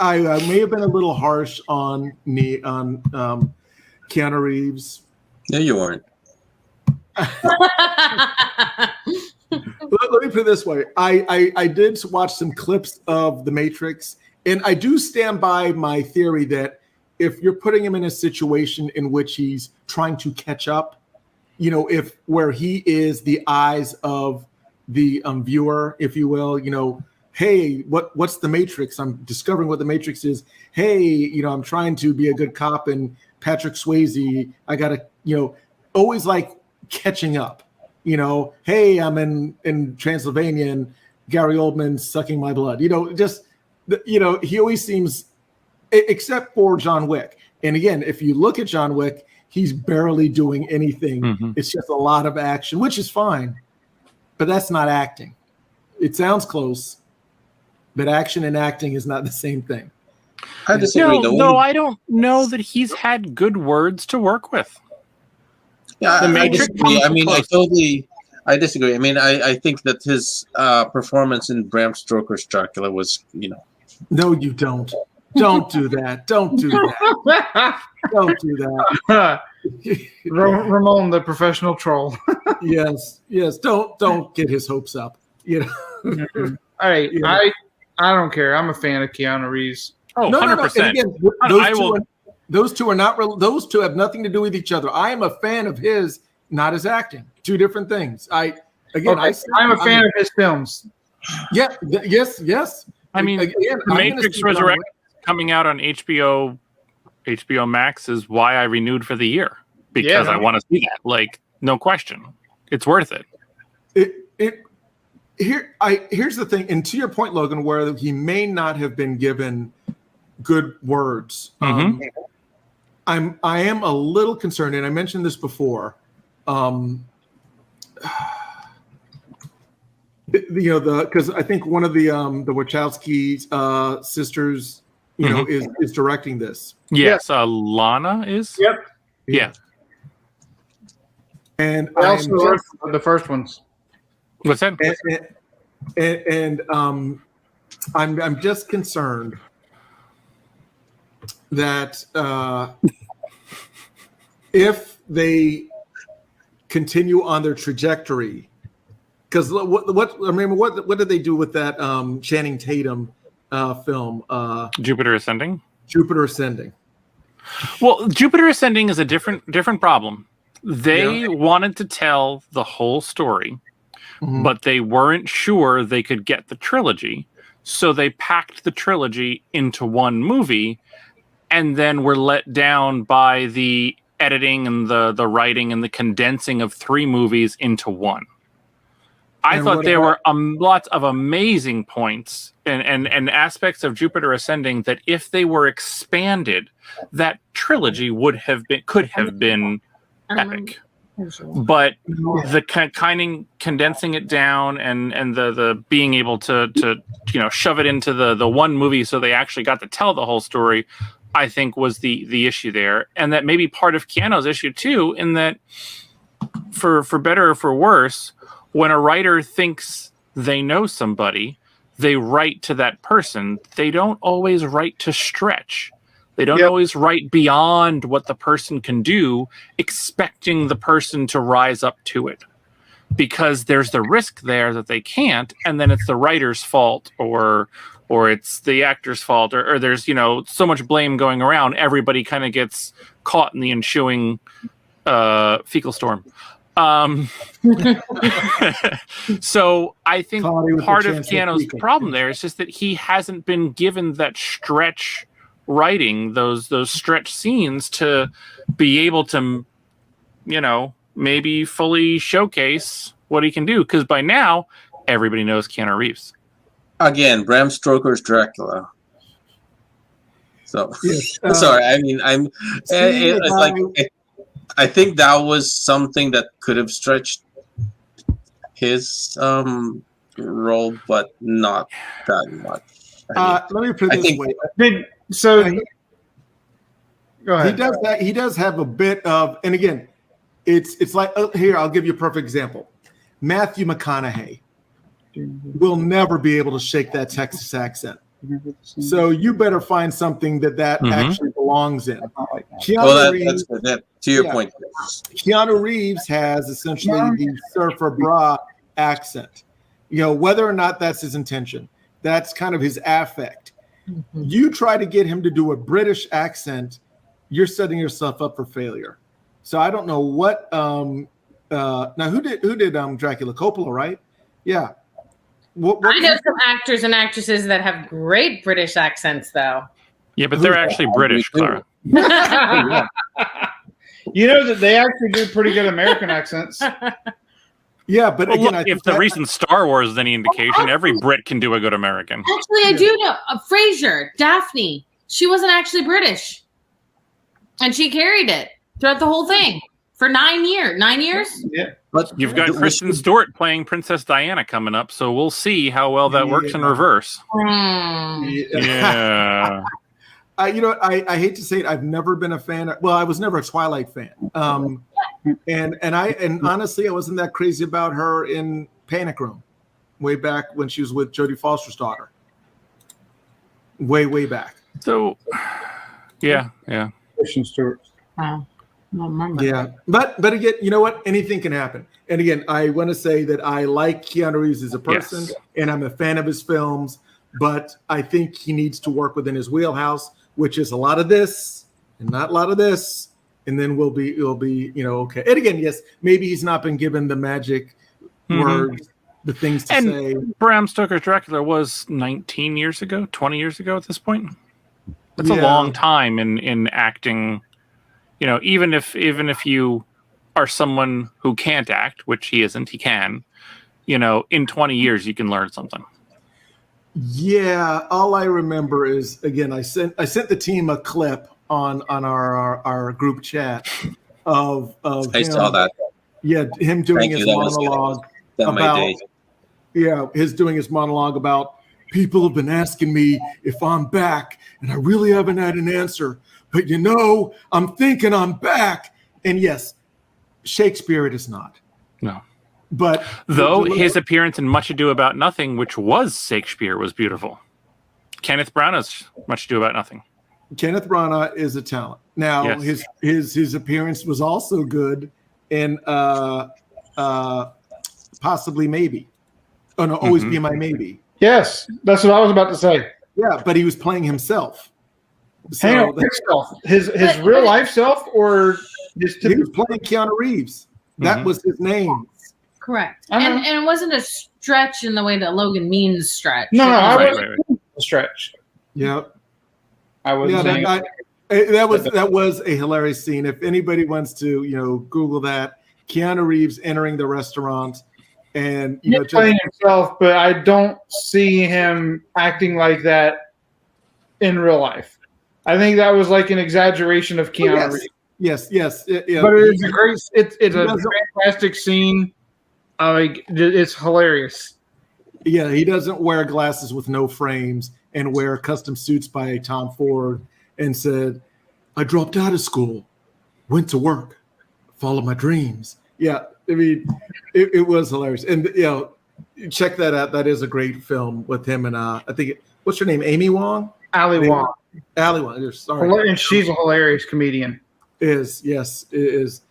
I may have been a little harsh on Keanu Reeves. No, you weren't. Let me put it this way. I did watch some clips of The Matrix, and I do stand by my theory that if you're putting him in a situation in which he's trying to catch up, if where he is the eyes of the viewer, if you will, hey, what's the Matrix? I'm discovering what the Matrix is. Hey, I'm trying to be a good cop, and Patrick Swayze, I gotta, always like catching up. Hey, I'm in Transylvania, and Gary Oldman's sucking my blood. He always seems, except for John Wick. And again, if you look at John Wick, he's barely doing anything. Mm-hmm. It's just a lot of action, which is fine, but that's not acting. It sounds close, but action and acting is not the same thing. I disagree. No, I don't know that he's had good words to work with. Yeah, I disagree. I disagree. I mean, I think that his performance in Bram Stoker's Dracula was, No, you don't. Don't do that. Don't do that. Don't do that. Ramon, the professional troll. Yes. Don't get his hopes up. Mm-hmm. All right. I don't care. I'm a fan of Keanu Reeves. Oh, no, 100%. Again, those two are not. Those two have nothing to do with each other. I am a fan of his, not his acting. Two different things. I'm a fan of his films. Yeah. Yes. I mean, The Matrix Resurrection coming out on HBO Max is why I renewed for the year, because I want to see that. Like, no question, it's worth it. Here's the thing, and to your point, Logan, where he may not have been given good words. Mm-hmm. I am a little concerned, and I mentioned this before. Because I think one of the Wachowski sisters, is directing this. Yes, Lana is. Yep. Yeah. And also the first ones. What's that? And I'm just concerned that if they continue on their trajectory, because what did they do with that Channing Tatum film? Jupiter Ascending. Jupiter Ascending. Well, Jupiter Ascending is a different problem. They wanted to tell the whole story, but they weren't sure they could get the trilogy, so they packed the trilogy into one movie, and then were let down by the editing and the writing and the condensing of 3 movies into one. I thought there were lots of amazing points and aspects of Jupiter Ascending that if they were expanded, that trilogy could have been epic. But the kind of condensing it down and the being able to shove it into the one movie so they actually got to tell the whole story, I think was the issue there. And that may be part of Keanu's issue too, in that for better or for worse, when a writer thinks they know somebody, they write to that person. They don't always write to stretch. They don't always write beyond what the person can do, expecting the person to rise up to it. Because there's the risk there that they can't, and then it's the writer's fault or it's the actor's fault, or there's, so much blame going around. Everybody kind of gets caught in the ensuing fecal storm. So I think part of Keanu's problem there is just that he hasn't been given that stretch writing, those stretch scenes to be able to, maybe fully showcase what he can do. Because by now, everybody knows Keanu Reeves. Again, Bram Stoker's Dracula. So Yes. sorry. I mean, I think that was something that could have stretched his role, but not that much. Let me put it this way. Go ahead. He does have a bit of, and again, it's like here. I'll give you a perfect example. Matthew McConaughey will never be able to shake that Texas accent. So you better find something that actually belongs in. To your point. Keanu Reeves has essentially the surfer bra accent. Whether or not that's his intention, that's kind of his affect. You try to get him to do a British accent, you're setting yourself up for failure. So I don't know what. Now who did Dracula? Coppola, right? Yeah. I know some actors and actresses that have great British accents, though. Yeah, but they're actually British, Clara. You know that they actually do pretty good American accents. Yeah, but again, if the recent Star Wars is any indication, every Brit can do a good American. Actually, I do know. Frasier, Daphne, she wasn't actually British. And she carried it throughout the whole thing for 9 years. 9 years? Yeah. But you've got Kristen Stewart playing Princess Diana coming up, so we'll see how well that works in reverse. Yeah. I hate to say it. I've never been a fan. I was never a Twilight fan. And honestly, I wasn't that crazy about her in Panic Room, way back when she was with Jodie Foster's daughter. Way back. So, yeah. Kristen Stewart. Wow. Remember. Yeah, but again, you know what? Anything can happen. And again, I want to say that I like Keanu Reeves as a person, and I'm a fan of his films. But I think he needs to work within his wheelhouse, which is a lot of this and not a lot of this, and then it'll be okay. And again, yes, maybe he's not been given the magic words, the things to say. Bram Stoker's Dracula was 19 years ago, 20 years ago at this point. That's a long time in acting. Even if you are someone who can't act, which he isn't, he can. In 20 years you can learn something. Yeah, all I remember is, again, I sent the team a clip on our group chat of I saw that. Yeah, him doing his monologue about doing his monologue about people have been asking me if I'm back, and I really haven't had an answer. But I'm thinking I'm back. And yes, Shakespeare it is not. No. But though his appearance in Much Ado About Nothing, which was Shakespeare, was beautiful. Kenneth Branagh's Much Ado About Nothing. Kenneth Branagh is a talent. Now his appearance was also good in Possibly Maybe. Oh no, Always Be My Maybe. Yes, that's what I was about to say. Yeah, but he was playing himself. So his real life self, or he was playing Keanu Reeves. That was his name. Correct. And it wasn't a stretch in the way that Logan means stretch. No, I wasn't a stretch. Yep. I was. Yeah, that was a hilarious scene. If anybody wants to, Google that, Keanu Reeves entering the restaurant, and he's playing himself, but I don't see him acting like that in real life. I think that was like an exaggeration of Keanu Reeves. Yes. But it's a great. It's a fantastic scene. It's hilarious. Yeah, he doesn't wear glasses with no frames and wear custom suits by Tom Ford, and said, "I dropped out of school, went to work, followed my dreams." Yeah, I mean, it was hilarious, and check that out. That is a great film with him and I think what's her name, Amy Wong. Ali Wong. Ali Wong. Sorry, and she's a hilarious comedian. Yes, it is.